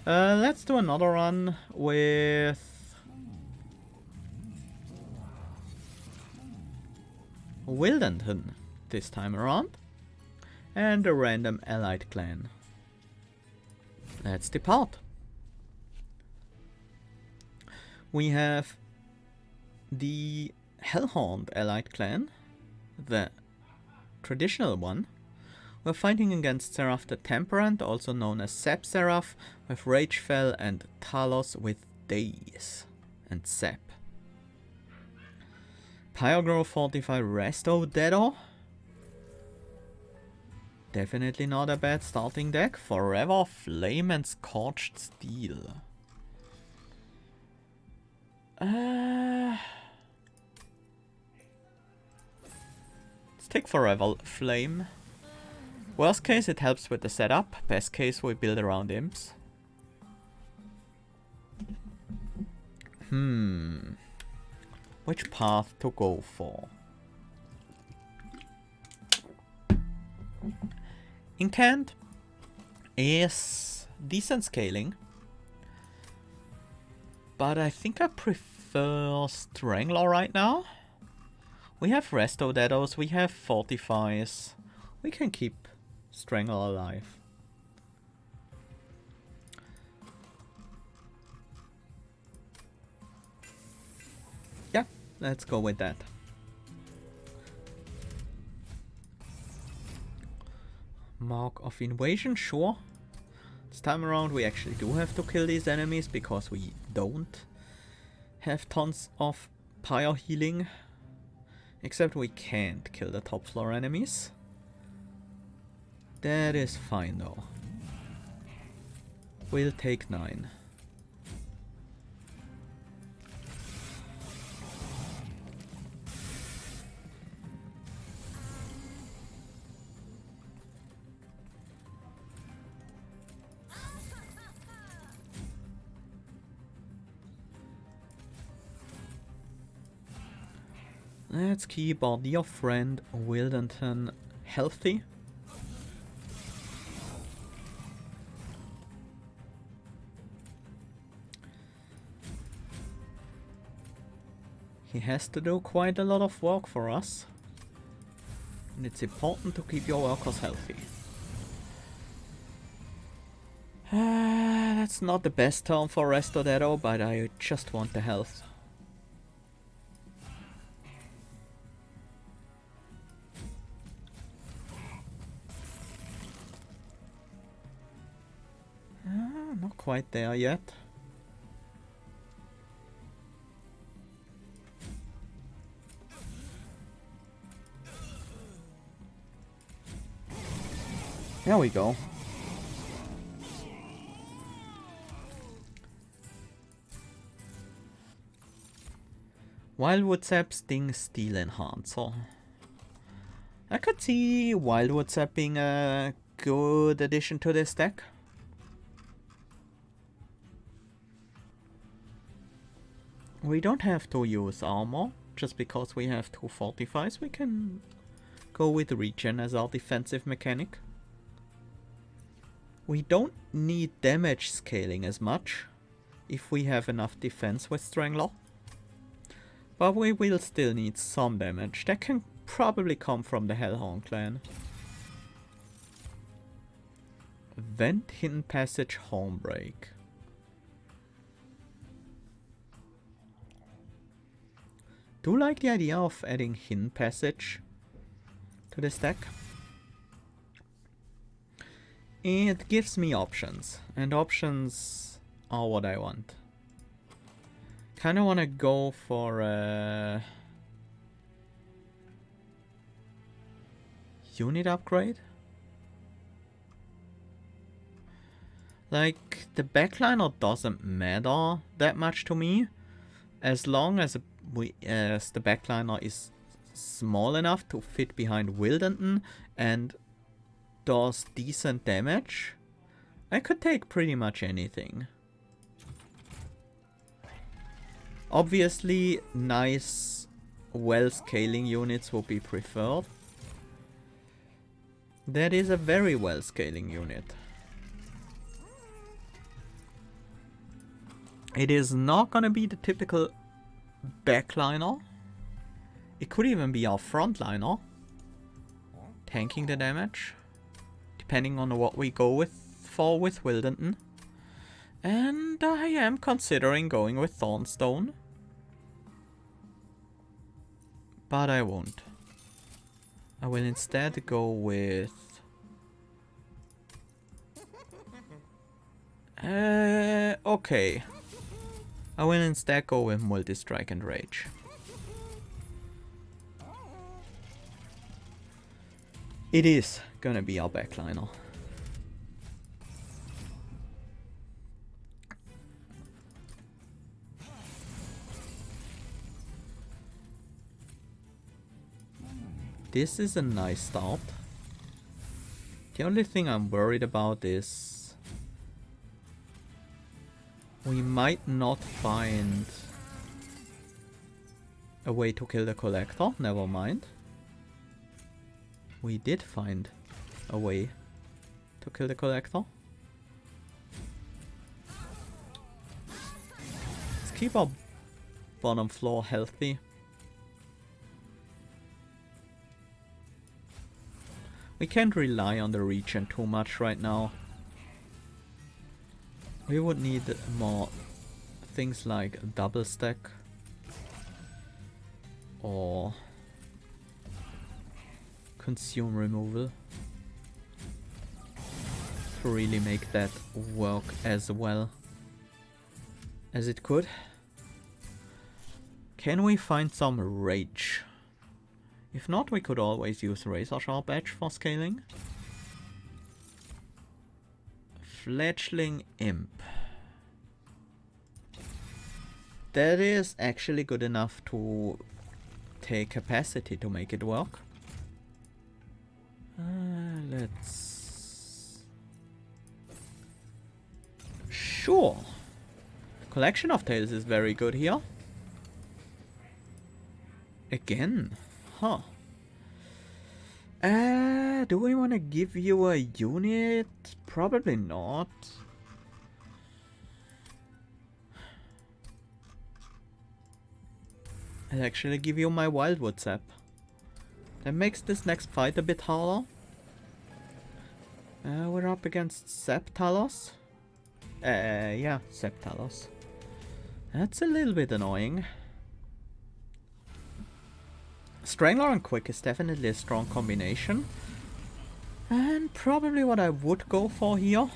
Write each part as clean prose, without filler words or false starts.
Let's do another run with Wildenton this time around. And a random allied clan. Let's depart. We have the Hellhorned allied clan, the traditional one. We're fighting against Seraph the Temperant, also known as Sep Seraph, with Ragefell and Talos with Daze and Sep. Pyrogrow Fortify Resto Dedo. Definitely not a bad starting deck. Forever Flame and Scorched Steel. Let's take Forever Flame. Worst case, it helps with the setup. Best case, we build around imps. Which path to go for? Incant is decent scaling, but I think I prefer Strangler right now. We have Resto Deados, we have Fortifies. We can keep Strangler alive. Yeah, let's go with that. Mark of Invasion, sure. This time around we actually do have to kill these enemies because we don't have tons of pyre healing. Except we can't kill the top floor enemies. That is fine though. We'll take 9. Let's keep our dear friend Wildenton healthy. He has to do quite a lot of work for us. And it's important to keep your workers healthy. That's not the best term for Resto Dedo, but I just want the health. Not quite there yet. There we go. Wildwood Sap, Sting, Steel Enhancer. I could see Wildwood Sap being a good addition to this deck. We don't have to use armor, just because we have 2 fortifies. We can go with regen as our defensive mechanic. We don't need damage scaling as much if we have enough defense with Strangler. But we will still need some damage. That can probably come from the Hellhorned clan. Vent, Hidden Passage, Hornbreak. Do like the idea of adding Hidden Passage to this deck. It gives me options, and options are what I want. Kinda wanna go for a unit upgrade. Like, the backliner doesn't matter that much to me, as long as the backliner is small enough to fit behind Wildenton and does decent damage. I could take pretty much anything. Obviously, nice, well-scaling units would be preferred. That is a very well-scaling unit. It is not gonna be the typical backliner. It could even be our frontliner, tanking the damage, depending on what we go with Wildenton. And I am considering going with Thornstone, but I won't. I will instead go with okay. I will instead go with Multi-Strike and Rage. It is gonna be our backliner. This is a nice start. The only thing I'm worried about is we might not find a way to kill the Collector. Never mind. We did find a way to kill the Collector. Let's keep our bottom floor healthy. We can't rely on the regen too much right now. We would need more things like a double stack or consume removal to really make that work as well as it could. Can we find some rage? If not, we could always use Razor Sharp Edge for scaling. Fledgling Imp. That is actually good enough to take capacity to make it work. Let's... Sure. Collection of Tails is very good here. Again. Huh. Do we want to give you a unit? Probably not. I'll actually give you my Wildwood Sap. That makes this next fight a bit harder. We're up against Septalos. Yeah, Septalos. That's a little bit annoying. Strangler and Quick is definitely a strong combination. And probably what I would go for here.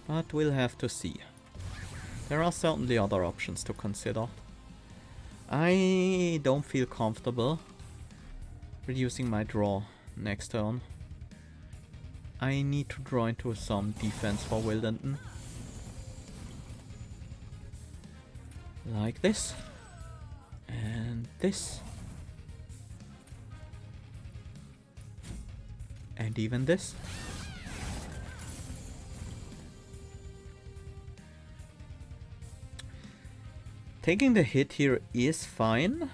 But we'll have to see. There are certainly other options to consider. I don't feel comfortable reducing my draw next turn. I need to draw into some defense for Wildenton. Like this. And this. And even this. Taking the hit here is fine.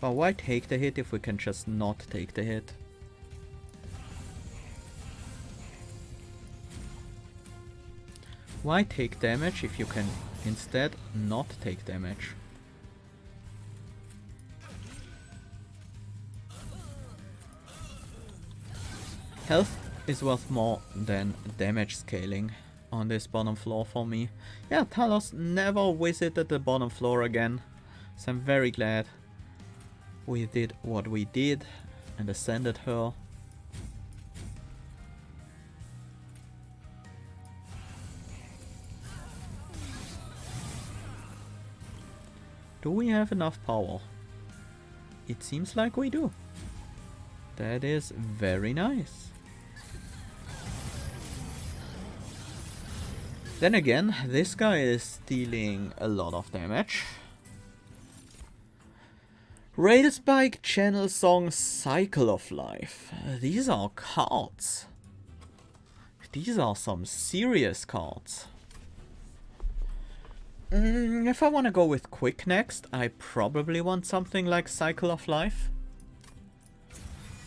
But why take the hit if we can just not take the hit? Why take damage if you can instead not take damage? Health is worth more than damage scaling on this bottom floor for me. Yeah, Talos never visited the bottom floor again, so I'm very glad we did what we did and ascended her. Do we have enough power? It seems like we do. That is very nice. Then again, this guy is dealing a lot of damage. Railspike, Channel Song, Cycle of Life. These are cards. These are some serious cards. If I want to go with Quick next, I probably want something like Cycle of Life.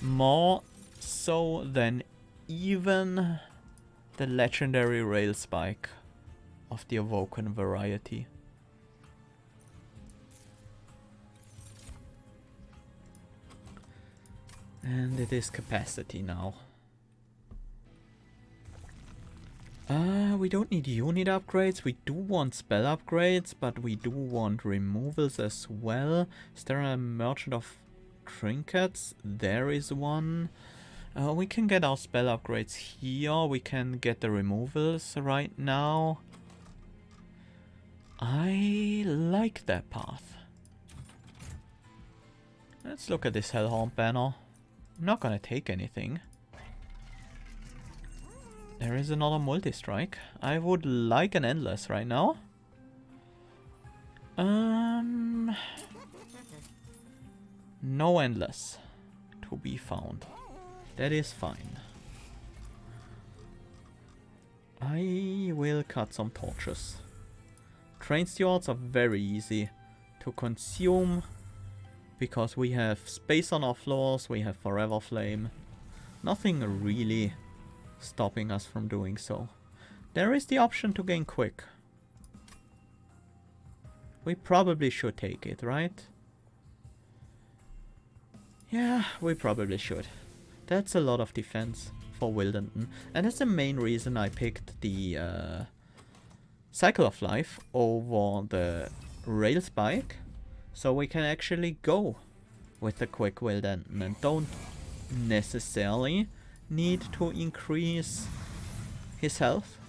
More so than even the legendary rail spike of the Awoken variety. And it is capacity now. We don't need unit upgrades. We do want spell upgrades, but we do want removals as well. Is there a merchant of trinkets? There is one. We can get our spell upgrades here. We can get the removals right now. I like that path. Let's look at this Hellhorned banner. I'm not gonna take anything. There is another multi-strike. I would like an endless right now. No endless to be found. That is fine. I will cut some torches. Train stewards are very easy to consume because we have space on our floors, we have Forever Flame. Nothing really stopping us from doing so. There is the option to gain quick. We probably should take it, right? Yeah, we probably should. That's a lot of defense for Wildenton. And that's the main reason I picked the Cycle of Life over the Rail Spike. So we can actually go with the quick Wildenton and don't necessarily need to increase his health.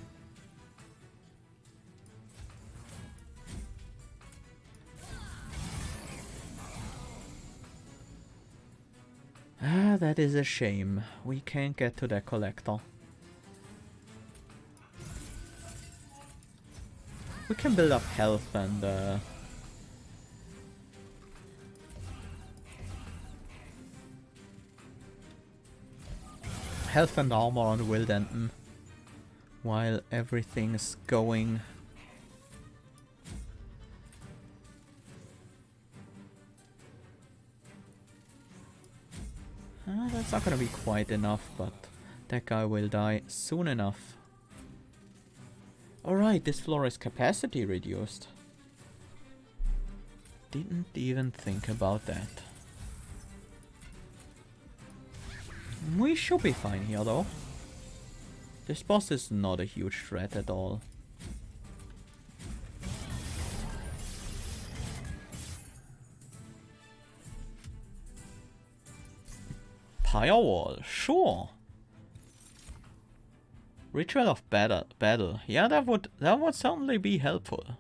Ah, that is a shame. We can't get to that collector. We can build up health and health and armor on Wildenton while everything's going. That's not gonna be quite enough, but that guy will die soon enough. Alright, this floor is capacity reduced. Didn't even think about that. We should be fine here though. This boss is not a huge threat at all. Firewall, sure. Ritual of battle. Yeah, that would certainly be helpful.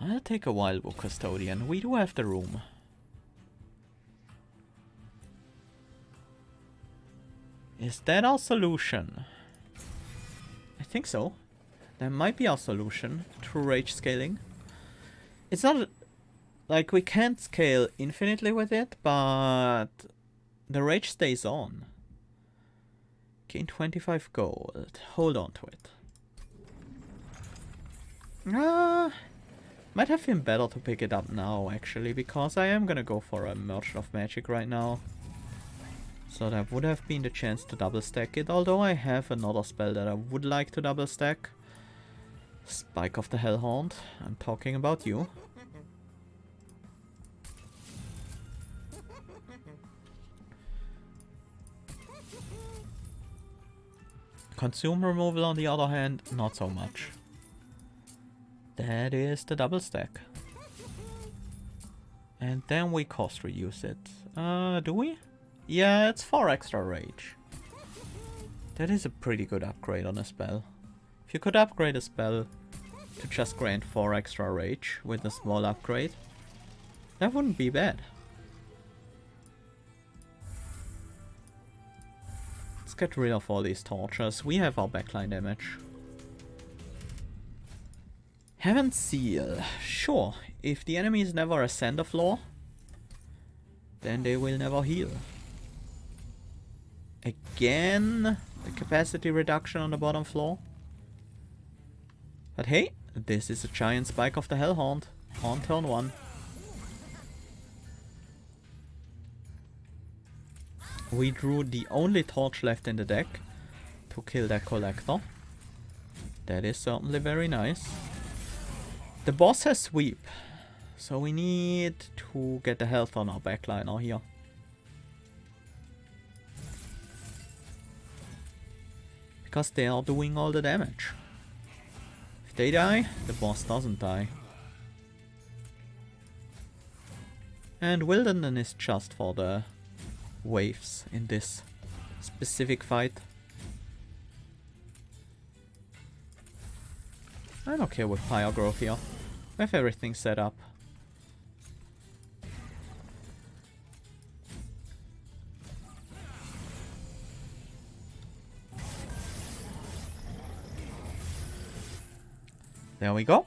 I'll take a Wildwood Custodian. We do have the room. Is that our solution? I think so. That might be our solution to rage scaling. It's not like we can't scale infinitely with it, but the rage stays on. Gain 25 gold. Hold on to it. Might have been better to pick it up now, actually, because I am gonna go for a Merchant of Magic right now. So that would have been the chance to double stack it, although I have another spell that I would like to double stack. Spike of the Hellhorned. I'm talking about you. Consume removal on the other hand, not so much. That is the double stack. And then we cost reduce it. Do we? Yeah, it's 4 extra rage. That is a pretty good upgrade on a spell. If you could upgrade a spell to just grant 4 extra rage with a small upgrade, that wouldn't be bad. Let's get rid of all these tortures. We have our backline damage. Heaven's Seal. Sure, if the enemies never ascend a floor, then they will never heal. Again, the capacity reduction on the bottom floor. But hey, this is a giant spike of the Hellhorned on turn 1. We drew the only torch left in the deck to kill that collector. That is certainly very nice. The boss has sweep, so we need to get the health on our backliner here. Because they are doing all the damage. If they die, the boss doesn't die. And Wilderden is just for the waves in this specific fight. I'm okay with fire growth here. We have everything set up. There we go.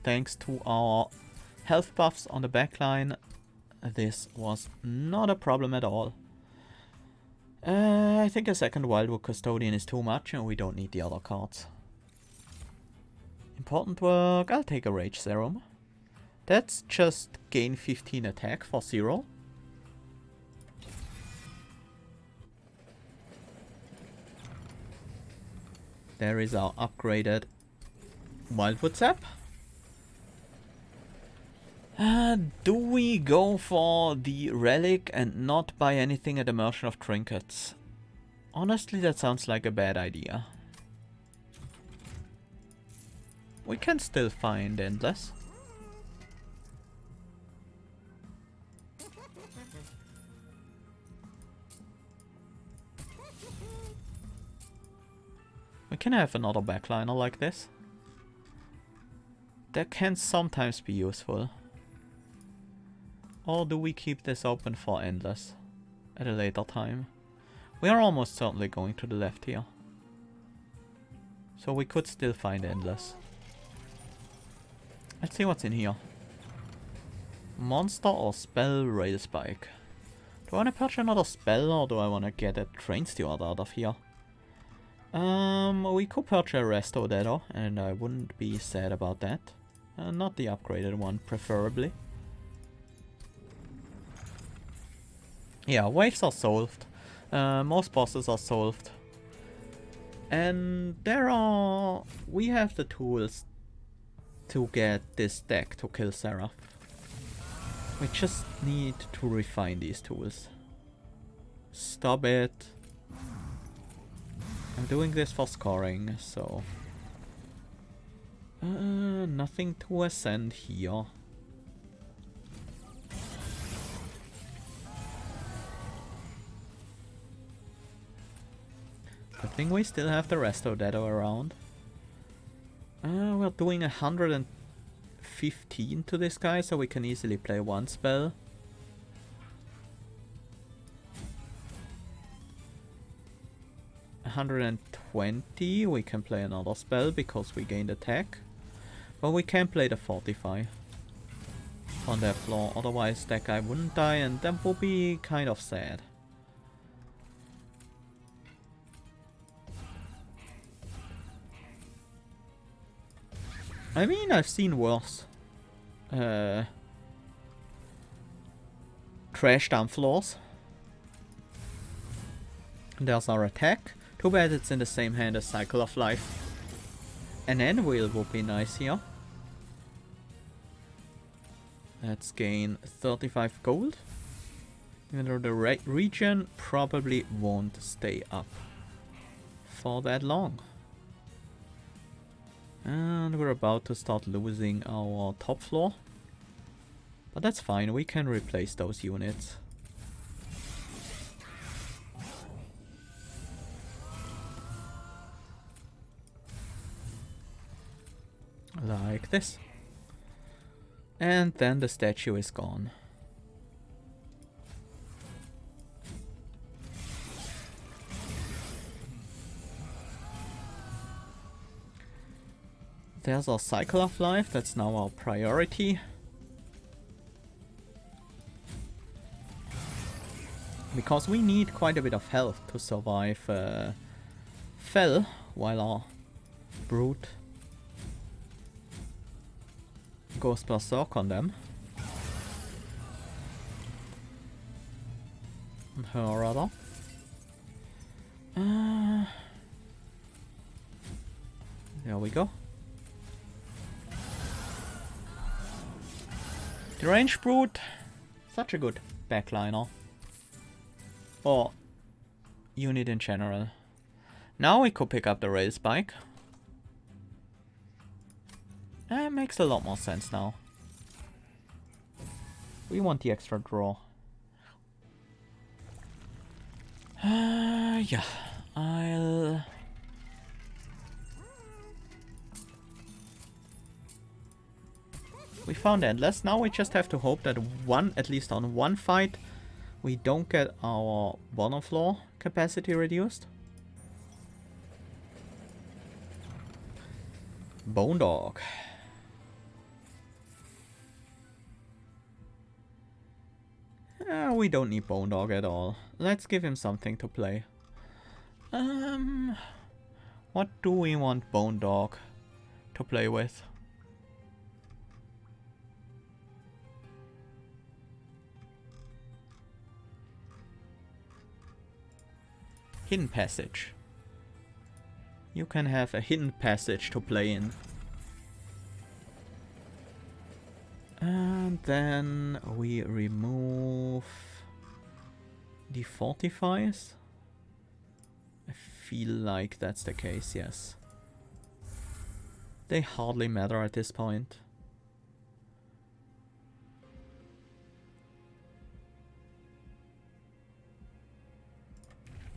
Thanks to our health buffs on the backline, this was not a problem at all. I think a second Wildwood Custodian is too much and we don't need the other cards. Important work. I'll take a Rage Serum. That's just gain 15 attack for 0. There is our upgraded Wildwood Sap. Do we go for the relic and not buy anything at the Merchant of Trinkets? Honestly, that sounds like a bad idea. We can still find Endless. We can have another backliner like this. That can sometimes be useful. Or do we keep this open for Endless at a later time? We are almost certainly going to the left here. So we could still find Endless. Let's see what's in here. Monster or spell rail spike. Do I want to purchase another spell or do I want to get a train steward out of here? We could purchase a resto Dedo and I wouldn't be sad about that. Not the upgraded one, preferably. Yeah, waves are solved. Most bosses are solved. And we have the tools to get this deck to kill Seraph. We just need to refine these tools. Stop it. I'm doing this for scoring, so... nothing to ascend here. Good thing we still have the Resto Dedo around. We're doing 115 to this guy, so we can easily play one spell. $120, we can play another spell because we gained attack. But we can play the Fortify on that floor, otherwise that guy wouldn't die and that would be kind of sad. I mean, I've seen worse. Trash down floors. There's our attack. Too bad it's in the same hand as Cycle of Life. An Anvil would be nice here. Let's gain 35 gold. Even though the regen probably won't stay up for that long. And we're about to start losing our top floor. But that's fine, we can replace those units. Like this. And then the statue is gone. There's our Cycle of Life, that's now our priority. Because we need quite a bit of health to survive Fell while our Brute goes berserk on them. On her rather. There we go. The Range Brute, such a good backliner. Or unit in general. Now we could pick up the Rail Spike. It makes a lot more sense now. We want the extra draw. Yeah, I'll... We found Endless. Now we just have to hope that at least on one fight, we don't get our bottom floor capacity reduced. Bone Dog. We don't need Bone Dog at all. Let's give him something to play. What do we want Bone Dog to play with? Hidden Passage. You can have a Hidden Passage to play in. And then we remove the Fortifies. I feel like that's the case, yes. They hardly matter at this point.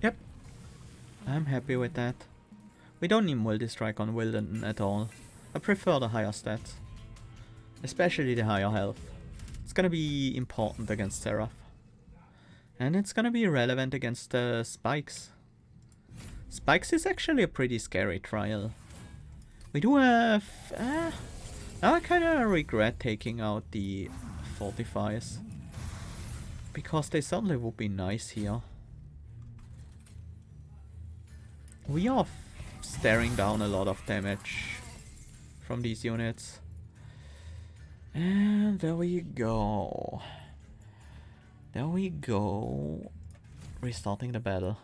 Yep. I'm happy with that. We don't need multi-strike on Wilden at all. I prefer the higher stats. Especially the higher health. It's gonna be important against Seraph. And it's gonna be relevant against Spikes. Spikes is actually a pretty scary trial. We do have... now I kinda regret taking out the Fortifies. Because they certainly would be nice here. We are staring down a lot of damage from these units. And there we go. There we go. Restarting the battle.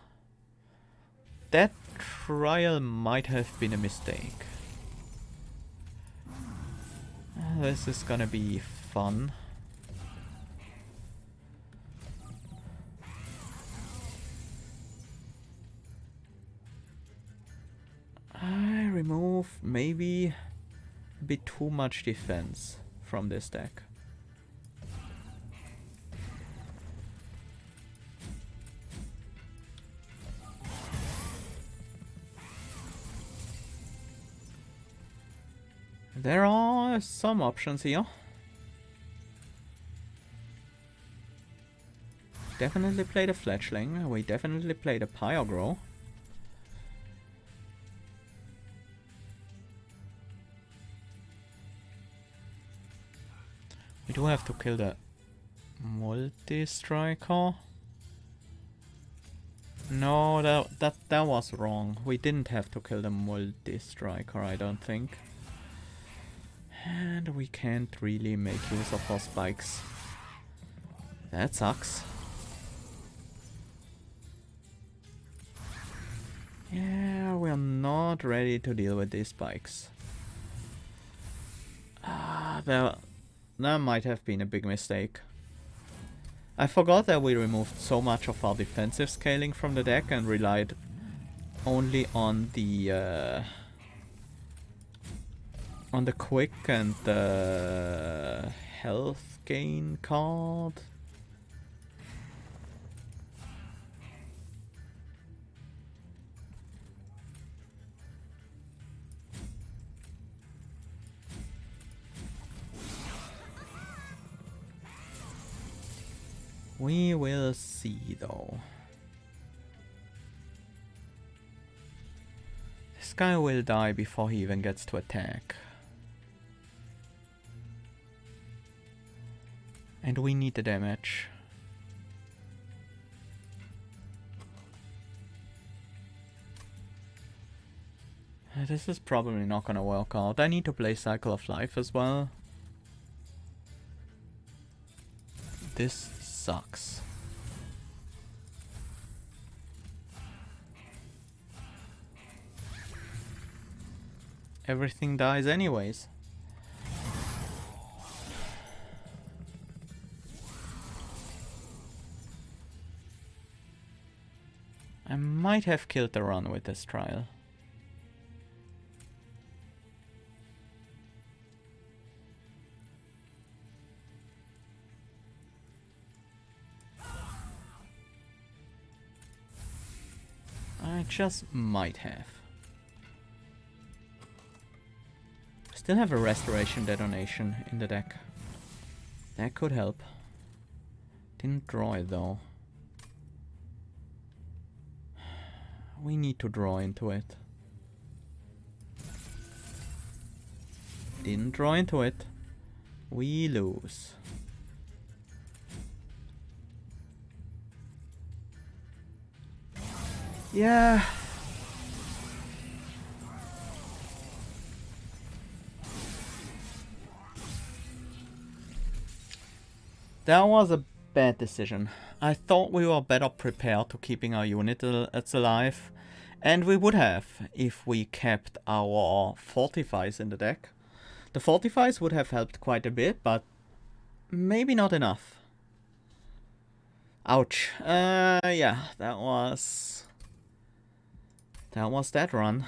That trial might have been a mistake. This is gonna be fun. I remove maybe a bit too much defense from this deck. There are some options here. Definitely play the Fledgling. We definitely play the Pyrogrow. We do have to kill the multi-striker. No, that was wrong. We didn't have to kill the multi-striker, I don't think. And we can't really make use of our spikes. That sucks. Yeah, we're not ready to deal with these spikes. That might have been a big mistake. I forgot that we removed so much of our defensive scaling from the deck and relied only on the quick and the health gain card. We will see, though. This guy will die before he even gets to attack. And we need the damage. This is probably not gonna work out. I need to play Cycle of Life as well. This sucks. everything dies anyways. I might have killed the run with this trial. I just might have. Still have a restoration detonation in the deck. That could help. Didn't draw it though. We need to draw into it. Didn't draw into it. We lose. Yeah. That was a bad decision. I thought we were better prepared to keeping our unit alive, and we would have if we kept our fortifies in the deck. The fortifies would have helped quite a bit, but maybe not enough. Ouch. Yeah, that was that run.